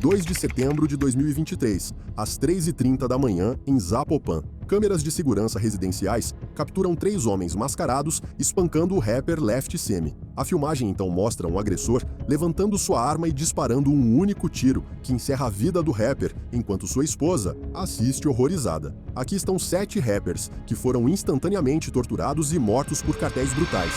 2 de setembro de 2023, às 3h30 da manhã, em Zapopan. Câmeras de segurança residenciais capturam 3 homens mascarados espancando o rapper Left Semi. A filmagem então mostra um agressor levantando sua arma e disparando um único tiro, que encerra a vida do rapper, enquanto sua esposa assiste horrorizada. Aqui estão 7 rappers, que foram instantaneamente torturados e mortos por cartéis brutais.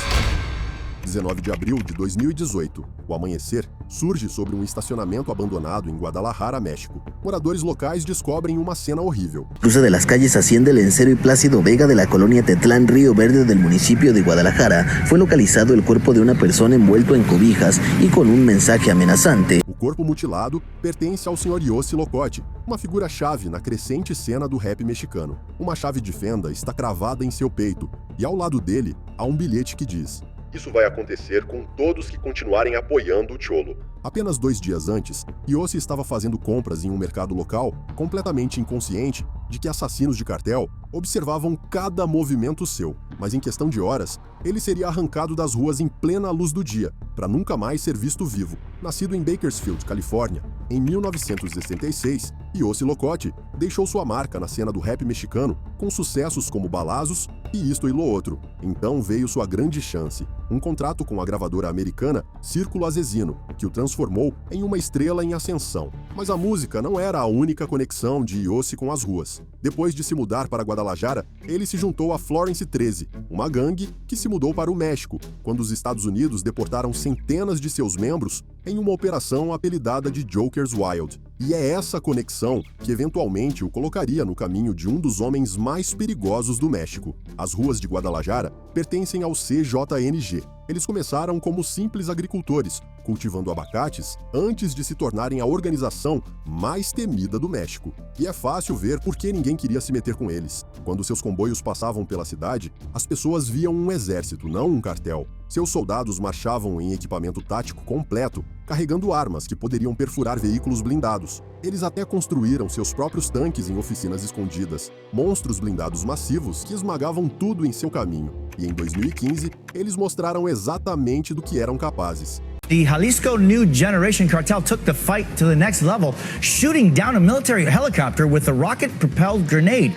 19 de abril de 2018. O amanhecer surge sobre um estacionamento abandonado em Guadalajara, México. Moradores locais descobrem uma cena horrível. Cruce de las calles Hacienda El Encero y Plácido Vega de la colonia Tetlán Río Verde del municipio de Guadalajara fue localizado el cuerpo de una persona envuelto en cobijas y con un mensaje amenazante. O corpo mutilado pertence ao Sr. Yossi Locote, uma figura-chave na crescente cena do rap mexicano. Uma chave de fenda está cravada em seu peito e ao lado dele há um bilhete que diz: "Isso vai acontecer com todos que continuarem apoiando o Cholo." Apenas 2 dias antes, Yossi estava fazendo compras em um mercado local, completamente inconsciente de que assassinos de cartel observavam cada movimento seu. Mas em questão de horas, ele seria arrancado das ruas em plena luz do dia, para nunca mais ser visto vivo. Nascido em Bakersfield, Califórnia, em 1966, Yossi Locote deixou sua marca na cena do rap mexicano com sucessos como Balazos e Isto e Lo Outro. Então veio sua grande chance, um contrato com a gravadora americana Círculo Asesino, que o transformou em uma estrela em ascensão. Mas a música não era a única conexão de Yossi com as ruas. Depois de se mudar para Guadalajara, ele se juntou a Florence 13, uma gangue que se mudou para o México, quando os Estados Unidos deportaram centenas de seus membros em uma operação apelidada de Joker's Wild. E é essa conexão que eventualmente o colocaria no caminho de um dos homens mais perigosos do México. As ruas de Guadalajara pertencem ao CJNG. Eles começaram como simples agricultores, cultivando abacates antes de se tornarem a organização mais temida do México. E é fácil ver por que ninguém queria se meter com eles. Quando seus comboios passavam pela cidade, as pessoas viam um exército, não um cartel. Seus soldados marchavam em equipamento tático completo, carregando armas que poderiam perfurar veículos blindados. Eles até construíram seus próprios tanques em oficinas escondidas, monstros blindados massivos que esmagavam tudo em seu caminho. E em 2015, eles mostraram exatamente do que eram capazes. The Jalisco New Generation cartel took the fight to the next level, shooting down a military helicopter with a rocket-propelled grenade.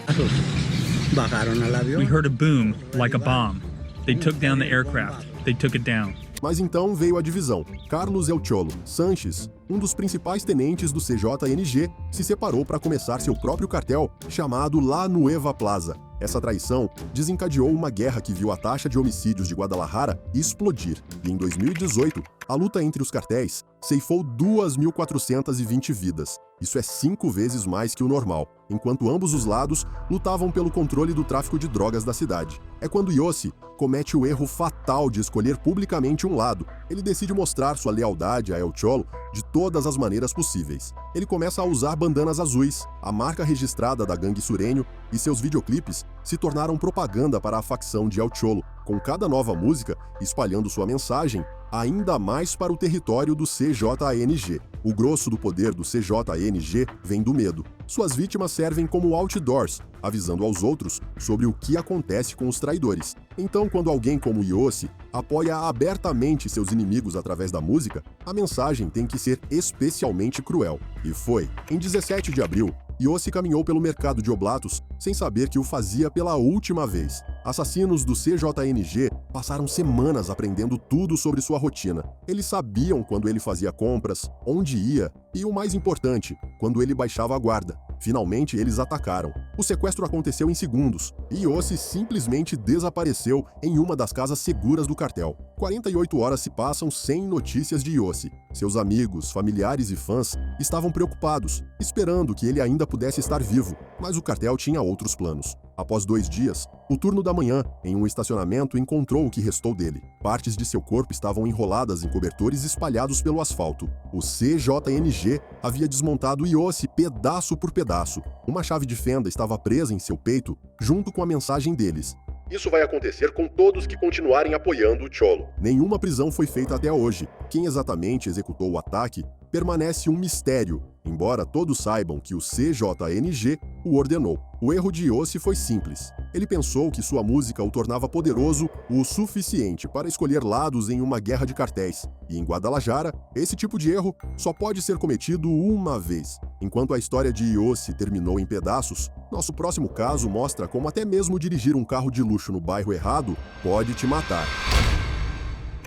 We heard a boom, like a bomb. They took down the aircraft. They took it down. Mas então veio a divisão. Carlos El Cholo Sanches, um dos principais tenentes do CJNG, se separou para começar seu próprio cartel, chamado La Nueva Plaza. Essa traição desencadeou uma guerra que viu a taxa de homicídios de Guadalajara explodir. E em 2018, a luta entre os cartéis ceifou 2.420 vidas. Isso é 5 vezes mais que o normal, enquanto ambos os lados lutavam pelo controle do tráfico de drogas da cidade. É quando Yossi comete o erro fatal de escolher publicamente um lado. Ele decide mostrar sua lealdade a El Cholo de todas as maneiras possíveis. Ele começa a usar bandanas azuis, a marca registrada da gangue sureño, e seus videoclipes se tornaram propaganda para a facção de El Cholo, com cada nova música espalhando sua mensagem ainda mais para o território do CJNG. O grosso do poder do CJNG vem do medo. Suas vítimas servem como outdoors, avisando aos outros sobre o que acontece com os traidores. Então, quando alguém como Yossi apoia abertamente seus inimigos através da música, a mensagem tem que ser especialmente cruel. E foi. Em 17 de abril, Yossi caminhou pelo mercado de Oblatos sem saber que o fazia pela última vez. Assassinos do CJNG passaram semanas aprendendo tudo sobre sua rotina. Eles sabiam quando ele fazia compras, onde ia e, o mais importante, quando ele baixava a guarda. Finalmente, eles atacaram. O sequestro aconteceu em segundos e Yossi simplesmente desapareceu em uma das casas seguras do cartel. 48 horas se passam sem notícias de Yossi. Seus amigos, familiares e fãs estavam preocupados, esperando que ele ainda pudesse estar vivo, mas o cartel tinha outros planos. Após 2 dias, o turno da manhã, em um estacionamento, encontrou o que restou dele. Partes de seu corpo estavam enroladas em cobertores espalhados pelo asfalto. O CJNG havia desmontado Yossi pedaço por pedaço. Uma chave de fenda estava presa em seu peito, junto com a mensagem deles: "Isso vai acontecer com todos que continuarem apoiando o Cholo." Nenhuma prisão foi feita até hoje. Quem exatamente executou o ataque permanece um mistério. embora todos saibam que o CJNG o ordenou. O erro de Yossi foi simples. Ele pensou que sua música o tornava poderoso o suficiente para escolher lados em uma guerra de cartéis. E em Guadalajara, esse tipo de erro só pode ser cometido uma vez. Enquanto a história de Yossi terminou em pedaços, nosso próximo caso mostra como até mesmo dirigir um carro de luxo no bairro errado pode te matar.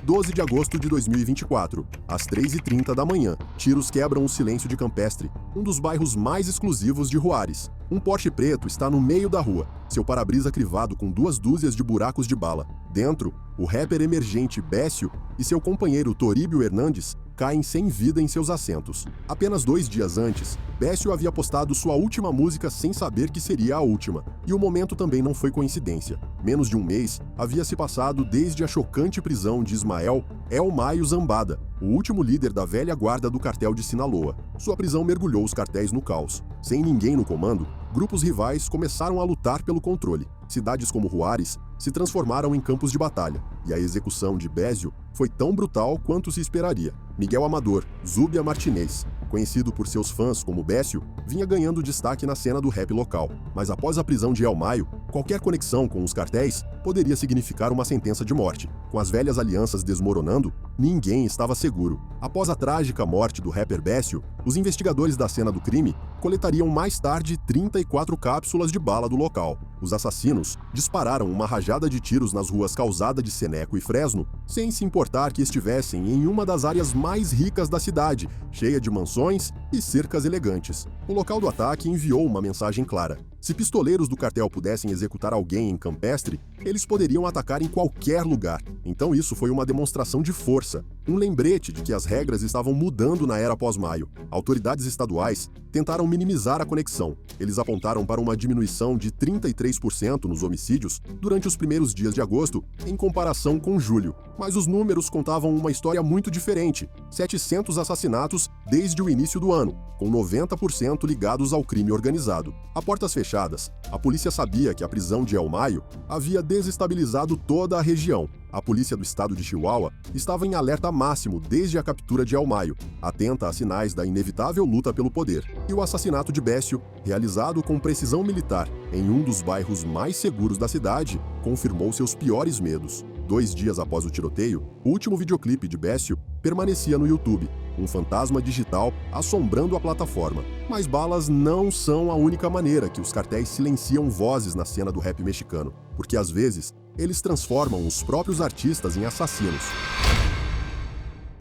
12 de agosto de 2024, às 3h30 da manhã, tiros quebram o silêncio de Campestre, um dos bairros mais exclusivos de Juárez. Um Porsche preto está no meio da rua, seu para-brisa crivado com 2 dúzias de buracos de bala. Dentro, o rapper emergente Bécio e seu companheiro Toríbio Hernandes caem sem vida em seus assentos. Apenas 2 dias antes, Bécio havia postado sua última música sem saber que seria a última, e o momento também não foi coincidência. Menos de um mês havia se passado desde a chocante prisão de Ismael El Maio Zambada, o último líder da velha guarda do cartel de Sinaloa. Sua prisão mergulhou os cartéis no caos. Sem ninguém no comando, grupos rivais começaram a lutar pelo controle. Cidades como Juárez se transformaram em campos de batalha, e a execução de Bécio foi tão brutal quanto se esperaria. Miguel Amador, Zúbia Martinez, conhecido por seus fãs como Bécio, vinha ganhando destaque na cena do rap local. Mas após a prisão de El Maio, qualquer conexão com os cartéis poderia significar uma sentença de morte. Com as velhas alianças desmoronando, ninguém estava seguro. Após a trágica morte do rapper Bécio, os investigadores da cena do crime coletariam mais tarde 34 cápsulas de bala do local. Os assassinos dispararam uma rajada de tiros nas ruas Calzada de Seneco e Fresno, sem se importar que estivessem em uma das áreas mais ricas da cidade, cheia de mansões e cercas elegantes. O local do ataque enviou uma mensagem clara. Se pistoleiros do cartel pudessem executar alguém em Campestre, eles poderiam atacar em qualquer lugar. Então isso foi uma demonstração de força, um lembrete de que as regras estavam mudando na era pós-Maio. Autoridades estaduais tentaram minimizar a conexão. Eles apontaram para uma diminuição de 33% nos homicídios durante os primeiros dias de agosto, em comparação com julho. Mas os números contavam uma história muito diferente: 700 assassinatos desde o início do ano, com 90% ligados ao crime organizado. A portas fechadas, a polícia sabia que a prisão de El Maio havia desestabilizado toda a região. A polícia do estado de Chihuahua estava em alerta máximo desde a captura de El Maio, atenta a sinais da inevitável luta pelo poder. E o assassinato de Bécio, realizado com precisão militar em um dos bairros mais seguros da cidade, confirmou seus piores medos. 2 dias após o tiroteio, o último videoclipe de Bécio permanecia no YouTube, um fantasma digital assombrando a plataforma. Mas balas não são a única maneira que os cartéis silenciam vozes na cena do rap mexicano, porque às vezes eles transformam os próprios artistas em assassinos.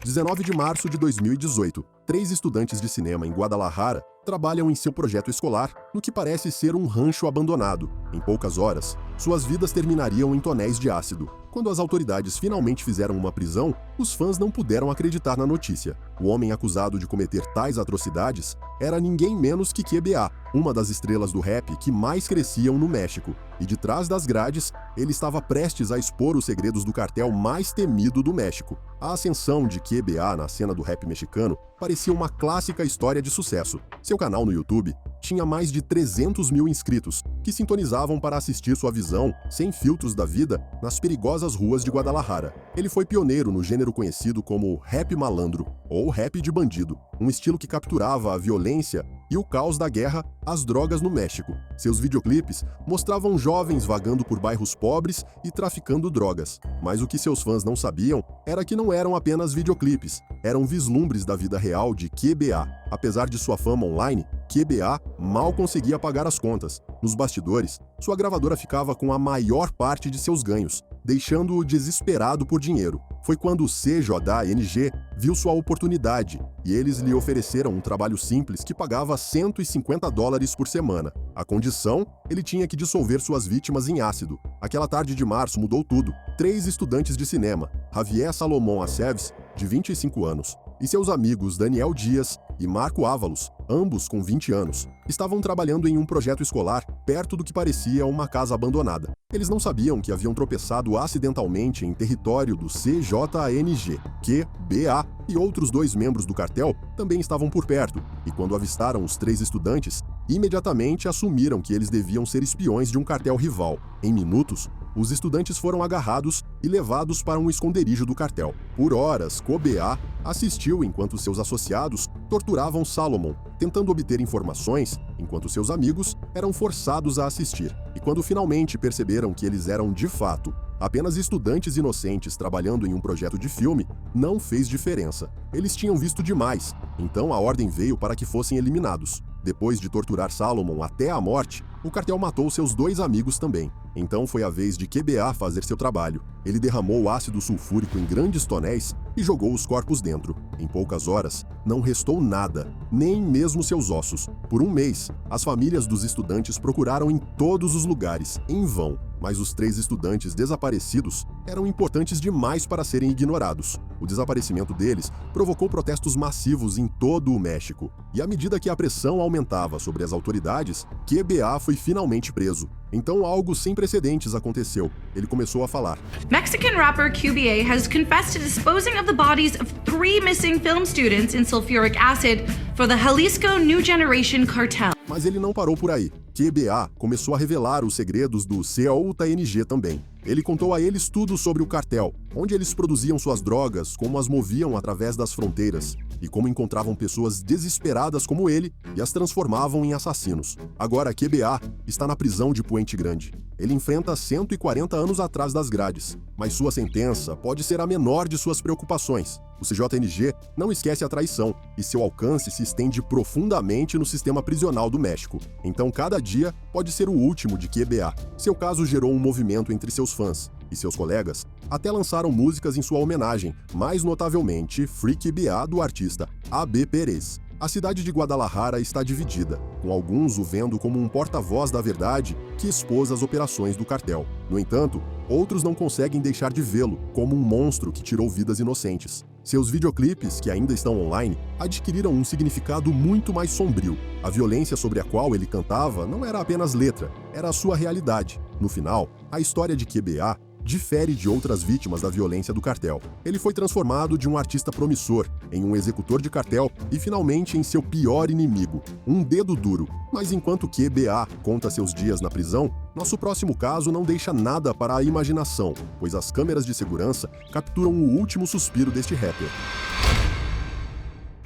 19 de março de 2018, 3 estudantes de cinema em Guadalajara trabalham em seu projeto escolar no que parece ser um rancho abandonado. Em poucas horas, suas vidas terminariam em tonéis de ácido. Quando as autoridades finalmente fizeram uma prisão, os fãs não puderam acreditar na notícia. O homem acusado de cometer tais atrocidades era ninguém menos que QBA, uma das estrelas do rap que mais cresciam no México. E de trás das grades, ele estava prestes a expor os segredos do cartel mais temido do México. A ascensão de QBA na cena do rap mexicano parecia uma clássica história de sucesso. Seu canal no YouTube tinha mais de 300 mil inscritos, que sintonizavam para assistir sua visão, sem filtros da vida, nas perigosas ruas de Guadalajara. Ele foi pioneiro no gênero conhecido como rap malandro, ou rap de bandido, um estilo que capturava a violência e o caos da guerra às drogas no México. Seus videoclipes mostravam jovens vagando por bairros pobres e traficando drogas. Mas o que seus fãs não sabiam era que não eram apenas videoclipes, eram vislumbres da vida real de QBA. Apesar de sua fama online, QBA mal conseguia pagar as contas. Nos bastidores, sua gravadora ficava com a maior parte de seus ganhos, deixando-o desesperado por dinheiro. Foi quando o CJNG viu sua oportunidade e eles lhe ofereceram um trabalho simples que pagava $150 por semana. A condição, ele tinha que dissolver suas vítimas em ácido. Aquela tarde de março mudou tudo. 3 estudantes de cinema, Javier Salomón Aceves, de 25 anos, e seus amigos Daniel Dias e Marco Ávalos, ambos com 20 anos, estavam trabalhando em um projeto escolar perto do que parecia uma casa abandonada. Eles não sabiam que haviam tropeçado acidentalmente em território do CJNG, QBA e outros 2 membros do cartel também estavam por perto, e quando avistaram os 3 estudantes, imediatamente assumiram que eles deviam ser espiões de um cartel rival. Em minutos, os estudantes foram agarrados e levados para um esconderijo do cartel. Por horas, QBA assistiu enquanto seus associados torturavam Salomon, tentando obter informações, enquanto seus amigos eram forçados a assistir. E quando finalmente perceberam que eles eram, de fato, apenas estudantes inocentes trabalhando em um projeto de filme, não fez diferença. Eles tinham visto demais, então a ordem veio para que fossem eliminados. Depois de torturar Salomon até a morte, o cartel matou seus 2 amigos também. Então foi a vez de QBA fazer seu trabalho. Ele derramou ácido sulfúrico em grandes tonéis e jogou os corpos dentro. Em poucas horas, não restou nada, nem mesmo seus ossos. Por um mês, as famílias dos estudantes procuraram em todos os lugares, em vão. Mas os 3 estudantes desaparecidos eram importantes demais para serem ignorados. O desaparecimento deles provocou protestos massivos em todo o México. E à medida que a pressão aumentava sobre as autoridades, QBA foi finalmente preso. Então algo sem precedentes aconteceu. Ele começou a falar. Mexican rapper QBA has confessed to disposing of the bodies of 3 missing film students in sulfuric acid for the Jalisco New Generation Cartel. Mas ele não parou por aí. QBA começou a revelar os segredos do COUTNG também. Ele contou a eles tudo sobre o cartel, onde eles produziam suas drogas, como as moviam através das fronteiras, e como encontravam pessoas desesperadas como ele e as transformavam em assassinos. Agora QBA está na prisão de Puente Grande. Ele enfrenta 140 anos atrás das grades, mas sua sentença pode ser a menor de suas preocupações. O CJNG não esquece a traição, e seu alcance se estende profundamente no sistema prisional do México. Então cada dia pode ser o último de QBA. Seu caso gerou um movimento entre seus fãs, e seus colegas até lançaram músicas em sua homenagem, mais notavelmente Free QBA do artista A.B. Pérez. A cidade de Guadalajara está dividida, com alguns o vendo como um porta-voz da verdade que expôs as operações do cartel. No entanto, outros não conseguem deixar de vê-lo como um monstro que tirou vidas inocentes. Seus videoclipes, que ainda estão online, adquiriram um significado muito mais sombrio. A violência sobre a qual ele cantava não era apenas letra, era a sua realidade. No final, a história de QBA difere de outras vítimas da violência do cartel. Ele foi transformado de um artista promissor em um executor de cartel e finalmente em seu pior inimigo, um dedo duro. Mas enquanto QBA conta seus dias na prisão, nosso próximo caso não deixa nada para a imaginação, pois as câmeras de segurança capturam o último suspiro deste rapper.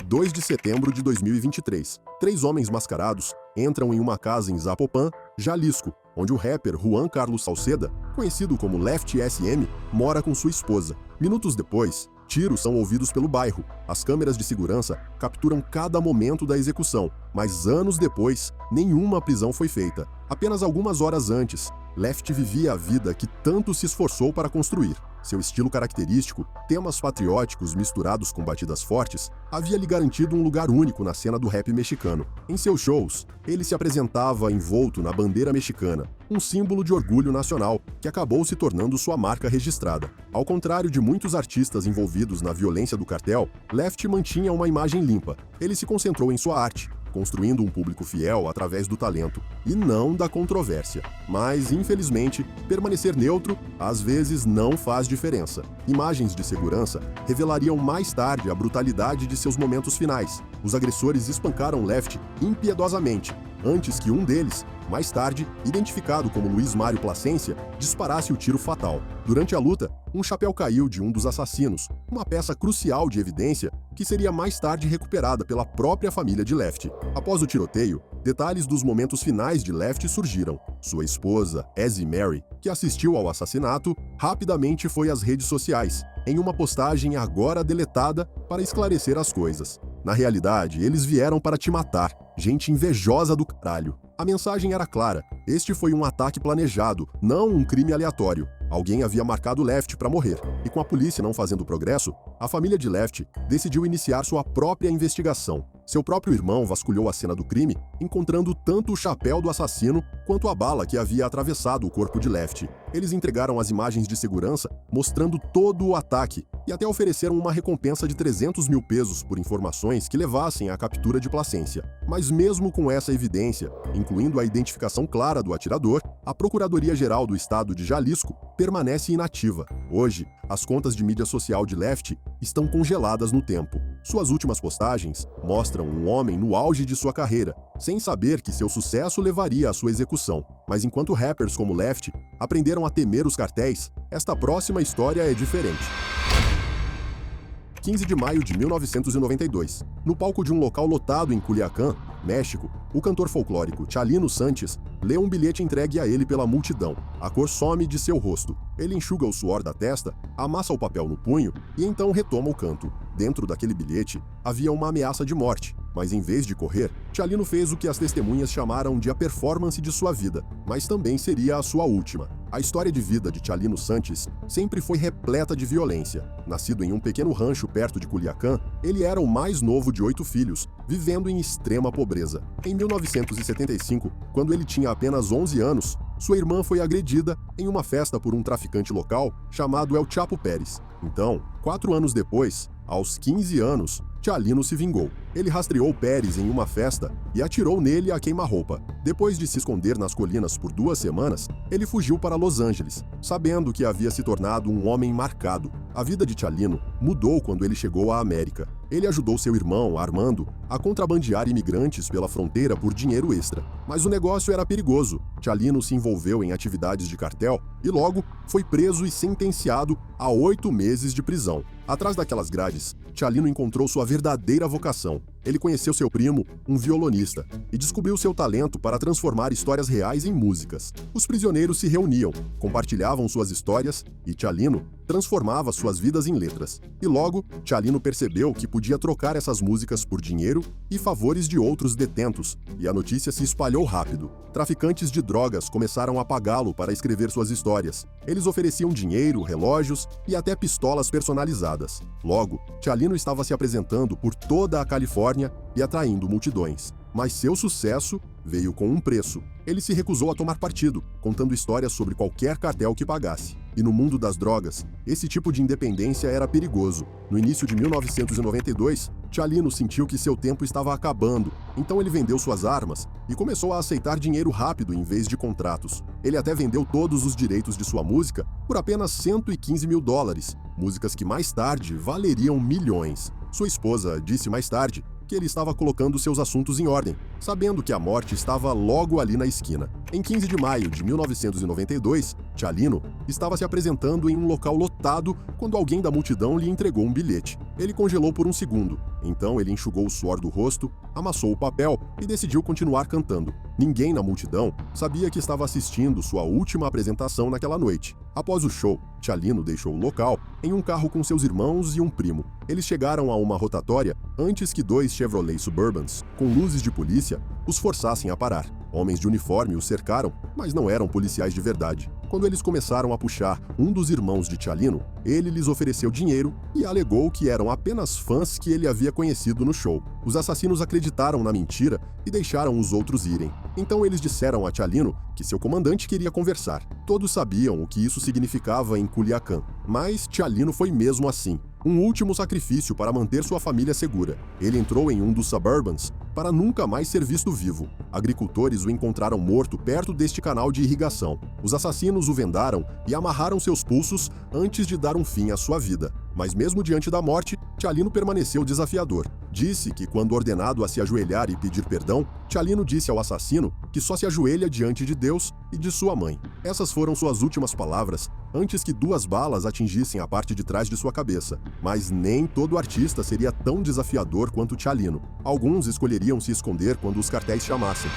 2 de setembro de 2023. 3 homens mascarados entram em uma casa em Zapopan, Jalisco, onde o rapper Juan Carlos Salceda, conhecido como Left SM, mora com sua esposa. Minutos depois, tiros são ouvidos pelo bairro. As câmeras de segurança capturam cada momento da execução, mas anos depois, nenhuma prisão foi feita. Apenas algumas horas antes, Left vivia a vida que tanto se esforçou para construir. Seu estilo característico, temas patrióticos misturados com batidas fortes, havia lhe garantido um lugar único na cena do rap mexicano. Em seus shows, ele se apresentava envolto na bandeira mexicana, um símbolo de orgulho nacional que acabou se tornando sua marca registrada. Ao contrário de muitos artistas envolvidos na violência do cartel, Left mantinha uma imagem limpa. Ele se concentrou em sua arte, construindo um público fiel através do talento, e não da controvérsia. Mas, infelizmente, permanecer neutro, às vezes, não faz diferença. Imagens de segurança revelariam mais tarde a brutalidade de seus momentos finais. Os agressores espancaram Left impiedosamente, antes que um deles, mais tarde, identificado como Luiz Mário Plascencia, disparasse o tiro fatal. Durante a luta, um chapéu caiu de um dos assassinos, uma peça crucial de evidência que seria mais tarde recuperada pela própria família de Left. Após o tiroteio, detalhes dos momentos finais de Left surgiram. Sua esposa, Ezzy Mary, que assistiu ao assassinato, rapidamente foi às redes sociais, em uma postagem agora deletada para esclarecer as coisas. Na realidade, eles vieram para te matar. Gente invejosa do caralho. A mensagem era clara. Este foi um ataque planejado, não um crime aleatório. Alguém havia marcado Left para morrer. E com a polícia não fazendo progresso, a família de Left decidiu iniciar sua própria investigação. Seu próprio irmão vasculhou a cena do crime, encontrando tanto o chapéu do assassino quanto a bala que havia atravessado o corpo de Left. Eles entregaram as imagens de segurança, mostrando todo o ataque, e até ofereceram uma recompensa de 300 mil pesos por informações que levassem à captura de Plascencia. Mas mesmo com essa evidência, incluindo a identificação clara do atirador, a Procuradoria-Geral do Estado de Jalisco permanece inativa. Hoje, as contas de mídia social de Left estão congeladas no tempo. Suas últimas postagens mostram um homem no auge de sua carreira, sem saber que seu sucesso levaria à sua execução. Mas enquanto rappers como Left aprenderam a temer os cartéis, esta próxima história é diferente. 15 de maio de 1992. No palco de um local lotado em Culiacán, México, o cantor folclórico Chalino Sanches lê um bilhete entregue a ele pela multidão. A cor some de seu rosto. Ele enxuga o suor da testa, amassa o papel no punho e então retoma o canto. Dentro daquele bilhete havia uma ameaça de morte, mas em vez de correr, Chalino fez o que as testemunhas chamaram de a performance de sua vida, mas também seria a sua última. A história de vida de Chalino Sanches sempre foi repleta de violência. Nascido em um pequeno rancho perto de Culiacán, ele era o mais novo de 8 filhos, vivendo em extrema pobreza. Em 1975, quando ele tinha apenas 11 anos, sua irmã foi agredida em uma festa por um traficante local chamado El Chapo Pérez. Então, 4 anos depois, aos 15 anos, Chalino se vingou. Ele rastreou Pérez em uma festa e atirou nele a queima-roupa. Depois de se esconder nas colinas por 2 semanas, ele fugiu para Los Angeles, sabendo que havia se tornado um homem marcado. A vida de Chalino mudou quando ele chegou à América. Ele ajudou seu irmão, Armando, a contrabandear imigrantes pela fronteira por dinheiro extra. Mas o negócio era perigoso. Chalino se envolveu em atividades de cartel e logo foi preso e sentenciado a 8 meses de prisão. Atrás daquelas grades, Chalino encontrou sua verdadeira vocação. Ele conheceu seu primo, um violonista, e descobriu seu talento para transformar histórias reais em músicas. Os prisioneiros se reuniam, compartilhavam suas histórias e Chalino transformava suas vidas em letras. E logo, Chalino percebeu que podia trocar essas músicas por dinheiro e favores de outros detentos, e a notícia se espalhou rápido. Traficantes de drogas começaram a pagá-lo para escrever suas histórias. Eles ofereciam dinheiro, relógios e até pistolas personalizadas. Logo, Chalino estava se apresentando por toda a Califórnia e atraindo multidões. Mas seu sucesso veio com um preço. Ele se recusou a tomar partido, contando histórias sobre qualquer cartel que pagasse. E no mundo das drogas, esse tipo de independência era perigoso. No início de 1992, Chalino sentiu que seu tempo estava acabando, então ele vendeu suas armas e começou a aceitar dinheiro rápido em vez de contratos. Ele até vendeu todos os direitos de sua música por apenas $115 mil, músicas que mais tarde valeriam milhões. Sua esposa disse mais tarde que ele estava colocando seus assuntos em ordem, sabendo que a morte estava logo ali na esquina. Em 15 de maio de 1992, Chalino estava se apresentando em um local lotado quando alguém da multidão lhe entregou um bilhete. Ele congelou por um segundo, então ele enxugou o suor do rosto, amassou o papel e decidiu continuar cantando. Ninguém na multidão sabia que estava assistindo sua última apresentação naquela noite. Após o show, Chalino deixou o local em um carro com seus irmãos e um primo. Eles chegaram a uma rotatória antes que 2 Chevrolet Suburbans, com luzes de polícia, os forçassem a parar. Homens de uniforme os cercaram, mas não eram policiais de verdade. Quando eles começaram a puxar um dos irmãos de Chalino, ele lhes ofereceu dinheiro e alegou que eram apenas fãs que ele havia conhecido no show. Os assassinos acreditaram na mentira e deixaram os outros irem. Então eles disseram a Chalino que seu comandante queria conversar. Todos sabiam o que isso significava em Culiacán, mas Chalino foi mesmo assim. Um último sacrifício para manter sua família segura. Ele entrou em um dos Suburbans para nunca mais ser visto vivo. Agricultores o encontraram morto perto deste canal de irrigação. Os assassinos o vendaram e amarraram seus pulsos antes de dar um fim à sua vida. Mas mesmo diante da morte, Chalino permaneceu desafiador. Disse que quando ordenado a se ajoelhar e pedir perdão, Chalino disse ao assassino que só se ajoelha diante de Deus e de sua mãe. Essas foram suas últimas palavras, antes que 2 balas atingissem a parte de trás de sua cabeça. Mas nem todo artista seria tão desafiador quanto Chalino. Alguns escolheriam se esconder quando os cartéis chamassem.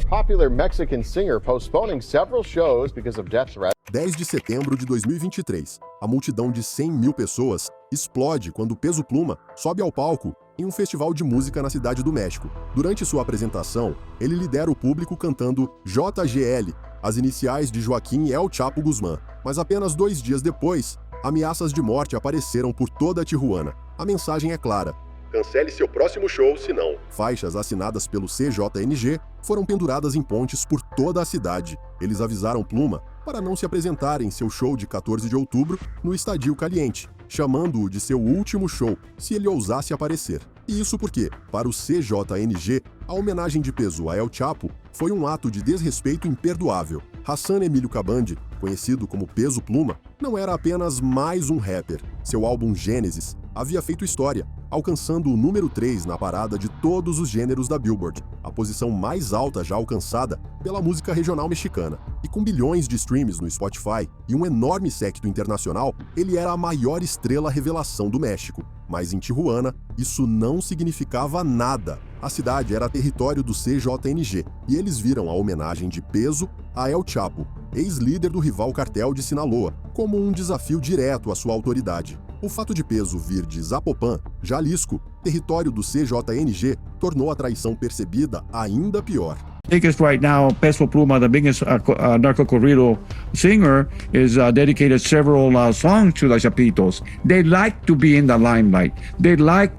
Popular Mexican singer postponing several shows because of death threats. 10 de setembro de 2023. A multidão de 100 mil pessoas explode quando Peso Pluma sobe ao palco em um festival de música na Cidade do México. Durante sua apresentação, ele lidera o público cantando JGL, as iniciais de Joaquim El Chapo Guzmán. Mas apenas 2 dias depois, ameaças de morte apareceram por toda a Tijuana. A mensagem é clara: cancele seu próximo show, senão. Faixas assinadas pelo CJNG foram penduradas em pontes por toda a cidade. Eles avisaram Pluma para não se apresentar em seu show de 14 de outubro no Estadio Caliente, chamando-o de seu último show se ele ousasse aparecer. E isso porque, para o CJNG, a homenagem de Peso a El Chapo foi um ato de desrespeito imperdoável. Hassan Emílio Cabandi, conhecido como Peso Pluma, não era apenas mais um rapper. Seu álbum Gênesis havia feito história, alcançando o número 3 na parada de todos os gêneros da Billboard, a posição mais alta já alcançada pela música regional mexicana. E com bilhões de streams no Spotify e um enorme séquito internacional, ele era a maior estrela revelação do México. Mas em Tijuana, isso não significava nada. A cidade era território do CJNG, e eles viram a homenagem de Peso a El Chapo, ex-líder do rival cartel de Sinaloa, como um desafio direto à sua autoridade. O fato de Peso vir de Zapopan, Jalisco, território do CJNG, tornou a traição percebida ainda pior. Biggest right now, Peso Pluma, the biggest narco corrido singer, is dedicated several songs to the Chapitos. They like to be in the limelight. They like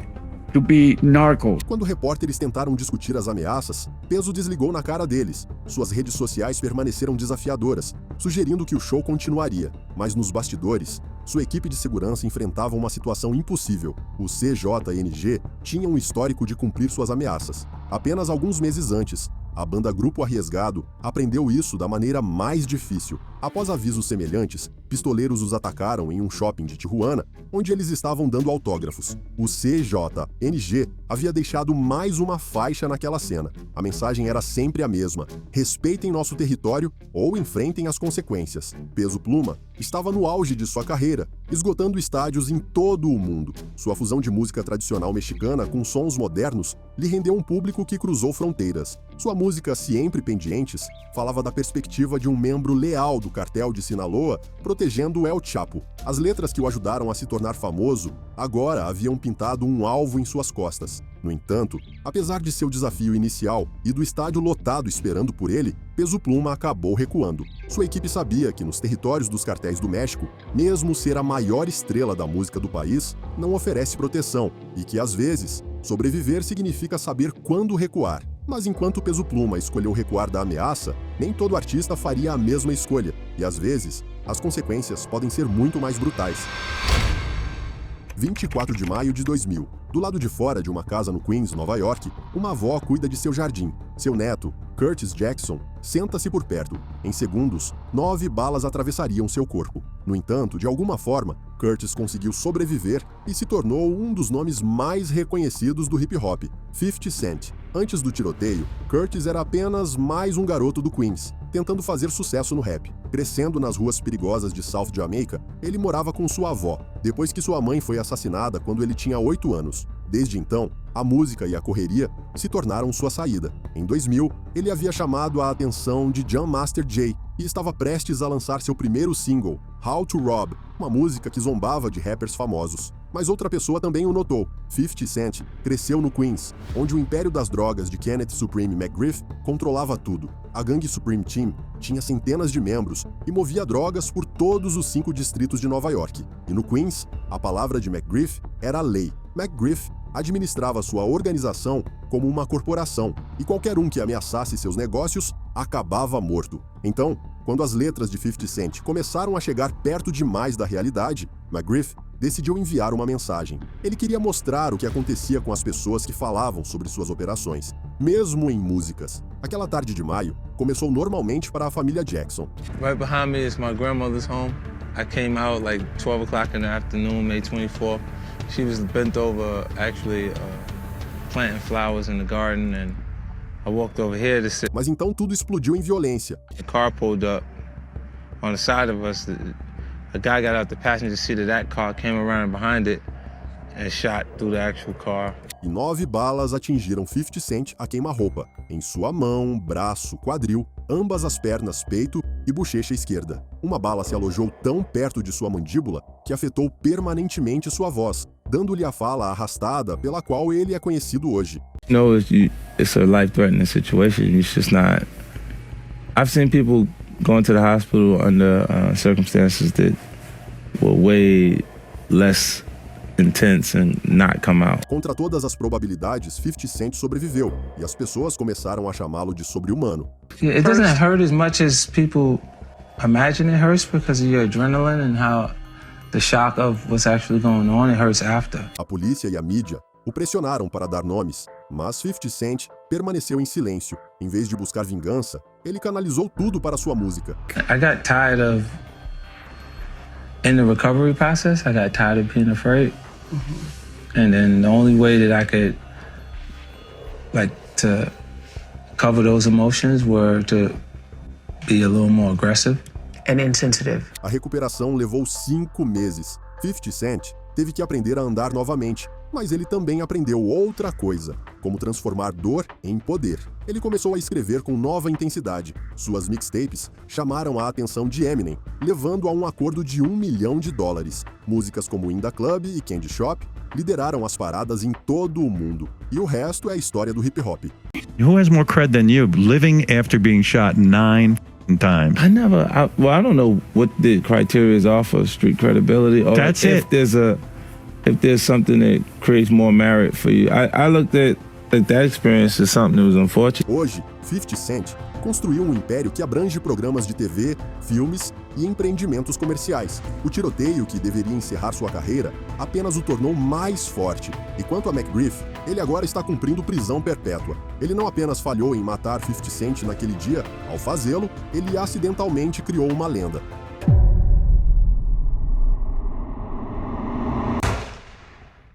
to be narcos. Quando repórteres tentaram discutir as ameaças, Peso desligou na cara deles. Suas redes sociais permaneceram desafiadoras, sugerindo que o show continuaria. Mas nos bastidores, sua equipe de segurança enfrentava uma situação impossível. O CJNG tinha um histórico de cumprir suas ameaças. Apenas alguns meses antes, a banda Grupo Arriesgado aprendeu isso da maneira mais difícil. Após avisos semelhantes, pistoleiros os atacaram em um shopping de Tijuana, onde eles estavam dando autógrafos. O CJNG havia deixado mais uma faixa naquela cena. A mensagem era sempre a mesma: respeitem nosso território ou enfrentem as consequências. Peso Pluma estava no auge de sua carreira, esgotando estádios em todo o mundo. Sua fusão de música tradicional mexicana com sons modernos lhe rendeu um público que cruzou fronteiras. Sua música Siempre Pendientes falava da perspectiva de um membro leal do cartel de Sinaloa protegendo El Chapo. As letras que o ajudaram a se tornar famoso agora haviam pintado um alvo em suas costas. No entanto, apesar de seu desafio inicial e do estádio lotado esperando por ele, Peso Pluma acabou recuando. Sua equipe sabia que nos territórios dos cartéis do México, mesmo ser a maior estrela da música do país, não oferece proteção e que, às vezes, sobreviver significa saber quando recuar. Mas enquanto Peso Pluma escolheu recuar da ameaça, nem todo artista faria a mesma escolha, e às vezes, as consequências podem ser muito mais brutais. 24 de maio de 2000. Do lado de fora de uma casa no Queens, Nova York, uma avó cuida de seu jardim. Seu neto, Curtis Jackson, senta-se por perto. Em segundos, 9 balas atravessariam seu corpo. No entanto, de alguma forma, Curtis conseguiu sobreviver e se tornou um dos nomes mais reconhecidos do hip-hop, 50 Cent. Antes do tiroteio, Curtis era apenas mais um garoto do Queens, tentando fazer sucesso no rap. Crescendo nas ruas perigosas de South Jamaica, ele morava com sua avó, depois que sua mãe foi assassinada quando ele tinha 8 anos. Desde então, a música e a correria se tornaram sua saída. Em 2000, ele havia chamado a atenção de Jam Master Jay e estava prestes a lançar seu primeiro single, How to Rob, uma música que zombava de rappers famosos. Mas outra pessoa também o notou. 50 Cent cresceu no Queens, onde o império das drogas de Kenneth Supreme McGriff controlava tudo. A gangue Supreme Team tinha centenas de membros e movia drogas por todos os 5 distritos de Nova York. E no Queens, a palavra de McGriff era lei. McGriff administrava sua organização como uma corporação, e qualquer um que ameaçasse seus negócios acabava morto. Então, quando as letras de 50 Cent começaram a chegar perto demais da realidade, McGriff decidiu enviar uma mensagem. Ele queria mostrar o que acontecia com as pessoas que falavam sobre suas operações, mesmo em músicas. Aquela tarde de maio começou normalmente para a família Jackson. Right behind me is my grandmother's home. I came out like 12 o'clock in the afternoon, May 24th. She was bent over, actually planting flowers in the garden, and I walked over here to sit. Mas então tudo explodiu em violência. The car pulled up on the side of us. A guy got out the passenger seat of that car, came around behind it, and shot through the actual car. E 9 balas atingiram 50 Cent a queima-roupa, em sua mão, braço, quadril, ambas as pernas, peito e bochecha esquerda. Uma bala se alojou tão perto de sua mandíbula que afetou permanentemente sua voz, dando-lhe a fala arrastada pela qual ele é conhecido hoje. No, it's a life-threatening situation. It's just not. I've seen people going to the hospital under circumstances that were way less intense and not come out. Contra todas as probabilidades, 50 Cent sobreviveu, e as pessoas começaram a chamá-lo de sobre-humano. It doesn't hurt as much as people imagine it hurts because of your adrenaline and how the shock of what's actually going on, it hurts after. A polícia e a mídia o pressionaram para dar nomes, mas 50 Cent permaneceu em silêncio. Em vez de buscar vingança, ele canalizou tudo para sua música. I got tired of, in the recovery process, I got tired of being afraid. And then the only way that I could, to cover those emotions were to be a little more aggressive and insensitive. A recuperação levou 5 meses. 50 Cent teve que aprender a andar novamente, mas ele também aprendeu outra coisa, como transformar dor em poder. Ele começou a escrever com nova intensidade. Suas mixtapes chamaram a atenção de Eminem, levando a um acordo de $1 milhão. Músicas como In Da Club e Candy Shop lideraram as paradas em todo o mundo. E o resto é a história do hip-hop. Who has more cred than you, living after being shot 9 times? I don't know what the criteria are for street credibility, or That's if there's something that creates more merit for you. I looked at that experience as something that was unfortunate. Hoje, 50 Cent construiu um império que abrange programas de TV, filmes e empreendimentos comerciais. O tiroteio, que deveria encerrar sua carreira, apenas o tornou mais forte. E quanto a McGriff, ele agora está cumprindo prisão perpétua. Ele não apenas falhou em matar 50 Cent naquele dia, ao fazê-lo, ele acidentalmente criou uma lenda.